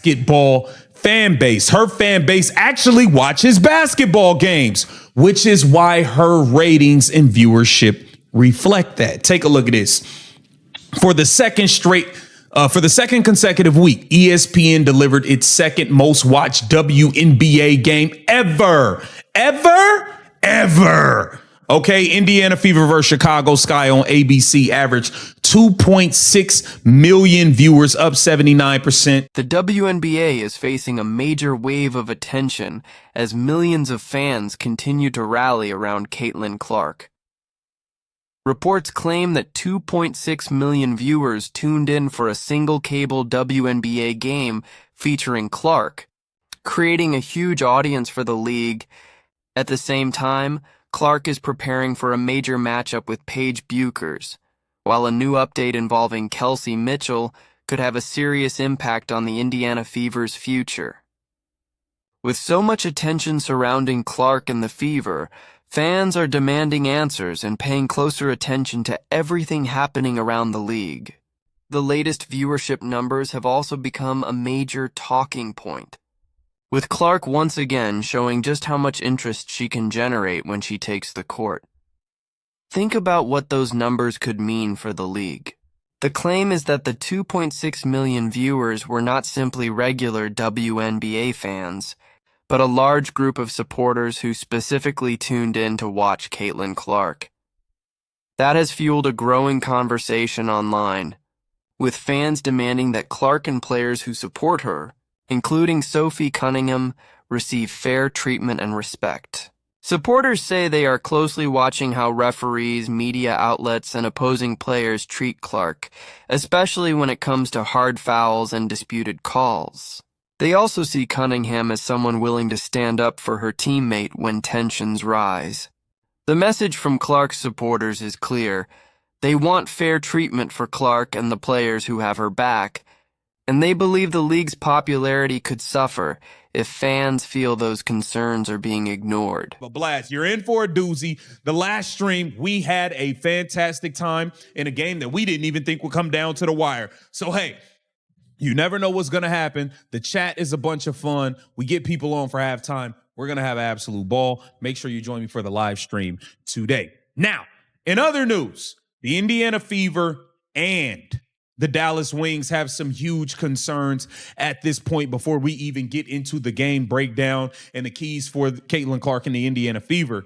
basketball fan base. Her fan base actually watches basketball games, which is why her ratings and viewership reflect that. Take a look at this. For the second consecutive week, ESPN delivered its second most watched WNBA game ever. Okay, Indiana Fever versus Chicago Sky on ABC averaged 2.6 million viewers, up 79%. The WNBA is facing a major wave of attention as millions of fans continue to rally around Caitlin Clark. Reports claim that 2.6 million viewers tuned in for a single cable WNBA game featuring Clark, creating a huge audience for the league. At the same time, Clark is preparing for a major matchup with Paige Bueckers, while a new update involving Kelsey Mitchell could have a serious impact on the Indiana Fever's future. With so much attention surrounding Clark and the Fever, fans are demanding answers and paying closer attention to everything happening around the league. The latest viewership numbers have also become a major talking point, with Clark once again showing just how much interest she can generate when she takes the court. Think about what those numbers could mean for the league. The claim is that the 2.6 million viewers were not simply regular WNBA fans, but a large group of supporters who specifically tuned in to watch Caitlin Clark. That has fueled a growing conversation online, with fans demanding that Clark and players who support her, including Sophie Cunningham, receive fair treatment and respect. Supporters say they are closely watching how referees, media outlets, and opposing players treat Clark, especially when it comes to hard fouls and disputed calls. They also see Cunningham as someone willing to stand up for her teammate when tensions rise. The message from Clark's supporters is clear. They want fair treatment for Clark and the players who have her back, and they believe the league's popularity could suffer if fans feel those concerns are being ignored. But Blast, you're in for a doozy. The last stream, we had a fantastic time in a game that we didn't even think would come down to the wire. So, hey, you never know what's going to happen. The chat is a bunch of fun. We get people on for halftime. We're going to have an absolute ball. Make sure you join me for the live stream today. Now, in other news, the Indiana Fever and the Dallas Wings have some huge concerns at this point before we even get into the game breakdown and the keys for Caitlin Clark and the Indiana Fever.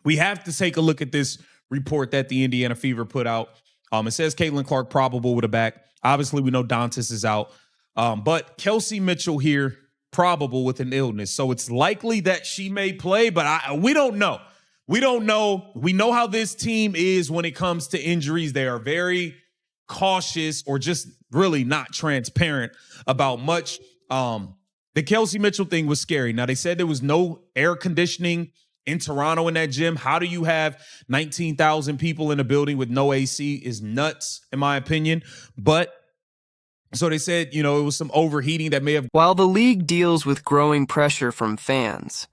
We have to take a look at this report that the Indiana Fever put out. It says Caitlin Clark probable with a back. Obviously, we know Dantas is out. But Kelsey Mitchell here, probable with an illness. So it's likely that she may play, but we don't know. We don't know. We know how this team is when it comes to injuries. They are very cautious or just really not transparent about much. The Kelsey Mitchell thing was scary. Now, they said there was no air conditioning in Toronto in that gym. How do you have 19,000 people in a building with no AC? Is nuts, in my opinion. But so they said, it was some overheating that may have. While the league deals with growing pressure from fans,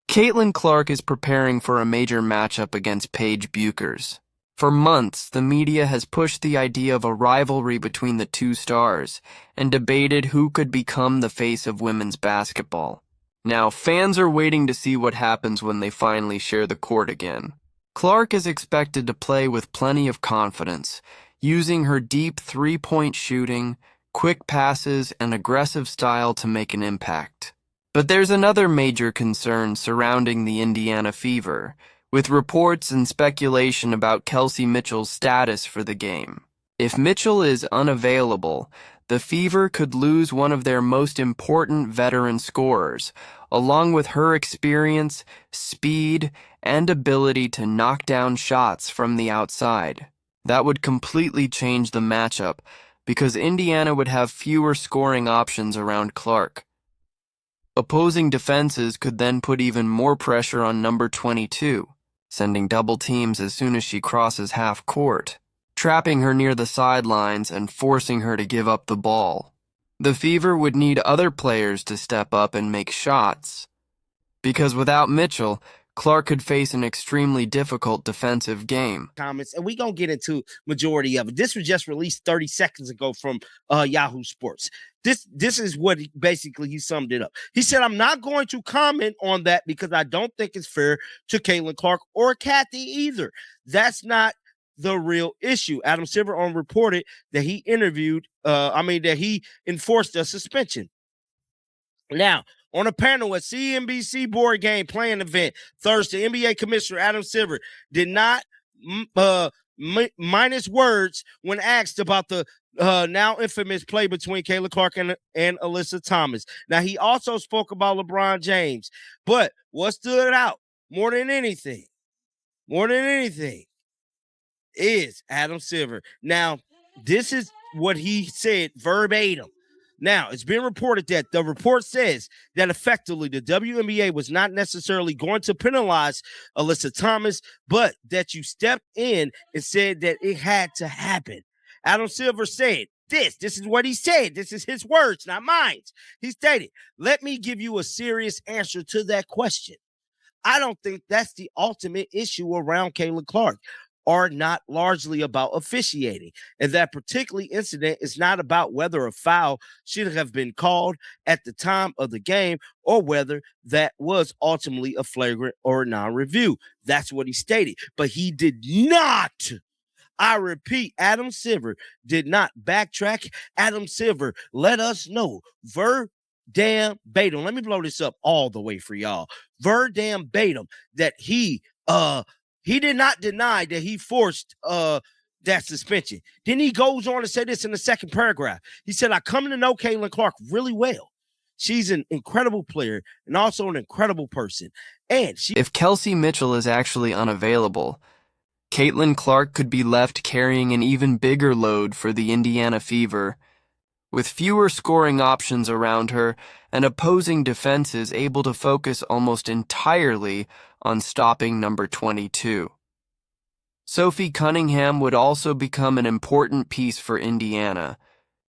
Caitlin Clark is preparing for a major matchup against Paige Bueckers. For months, the media has pushed the idea of a rivalry between the two stars and debated who could become the face of women's basketball. Now, fans are waiting to see what happens when they finally share the court again. Clark is expected to play with plenty of confidence, using her deep three-point shooting, quick passes, and aggressive style to make an impact. But there's another major concern surrounding the Indiana Fever, with reports and speculation about Kelsey Mitchell's status for the game. If Mitchell is unavailable, the Fever could lose one of their most important veteran scorers, along with her experience, speed, and ability to knock down shots from the outside. That would completely change the matchup, because Indiana would have fewer scoring options around Clark. Opposing defenses could then put even more pressure on number 22, sending double teams as soon as she crosses half court, trapping her near the sidelines and forcing her to give up the ball. The Fever would need other players to step up and make shots, because without Mitchell, Clark could face an extremely difficult defensive game. Comments, and we're going to get into majority of it. This was just released 30 seconds ago from Yahoo Sports. This is what he summed it up. He said, I'm not going to comment on that because I don't think it's fair to Caitlin Clark or Kathy either. That's not the real issue. Adam Silver reported that he that he enforced a suspension. Now, on a panel at CNBC board game playing event Thursday, NBA Commissioner Adam Silver did not minus words when asked about the now infamous play between Caitlin Clark and Alyssa Thomas. Now, he also spoke about LeBron James, but what stood out more than anything is Adam Silver. Now, this is what he said verbatim. Now, it's been reported that the report says that effectively the WNBA was not necessarily going to penalize Alyssa Thomas, but that you stepped in and said that it had to happen. Adam Silver said this is what he said. This is his words, not mine. He stated, let me give you a serious answer to that question. I don't think that's the ultimate issue around Caitlin Clark, are not largely about officiating. And that particular incident is not about whether a foul should have been called at the time of the game or whether that was ultimately a flagrant or a non-review. That's what he stated. But he did not, I repeat, Adam Silver did not backtrack. Adam Silver let us know verbatim. Let me blow this up all the way for y'all. Verbatim that he did not deny that he forced that suspension. Then he goes on to say this in the second paragraph. He said, I come to know Caitlin Clark really well. She's an incredible player and also an incredible person. And if Kelsey Mitchell is actually unavailable, Caitlin Clark could be left carrying an even bigger load for the Indiana Fever, with fewer scoring options around her and opposing defenses able to focus almost entirely on stopping number 22. Sophie Cunningham would also become an important piece for Indiana,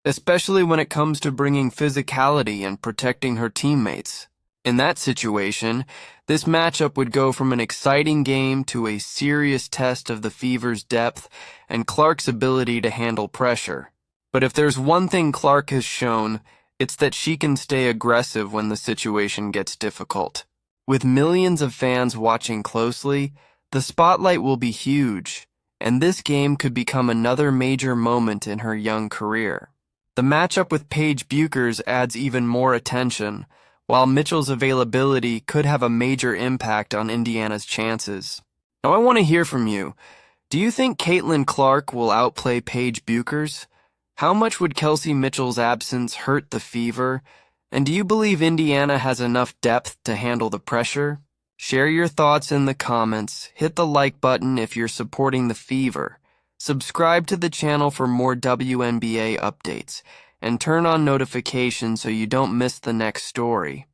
especially when it comes to bringing physicality and protecting her teammates. In that situation, this matchup would go from an exciting game to a serious test of the Fever's depth and Clark's ability to handle pressure. But if there's one thing Clark has shown, it's that she can stay aggressive when the situation gets difficult. With millions of fans watching closely, the spotlight will be huge, and this game could become another major moment in her young career. The matchup with Paige Bueckers adds even more attention, while Mitchell's availability could have a major impact on Indiana's chances. Now I want to hear from you. Do you think Caitlin Clark will outplay Paige Bueckers? How much would Kelsey Mitchell's absence hurt the Fever? And do you believe Indiana has enough depth to handle the pressure? Share your thoughts in the comments, hit the like button if you're supporting the Fever, subscribe to the channel for more WNBA updates, and turn on notifications so you don't miss the next story.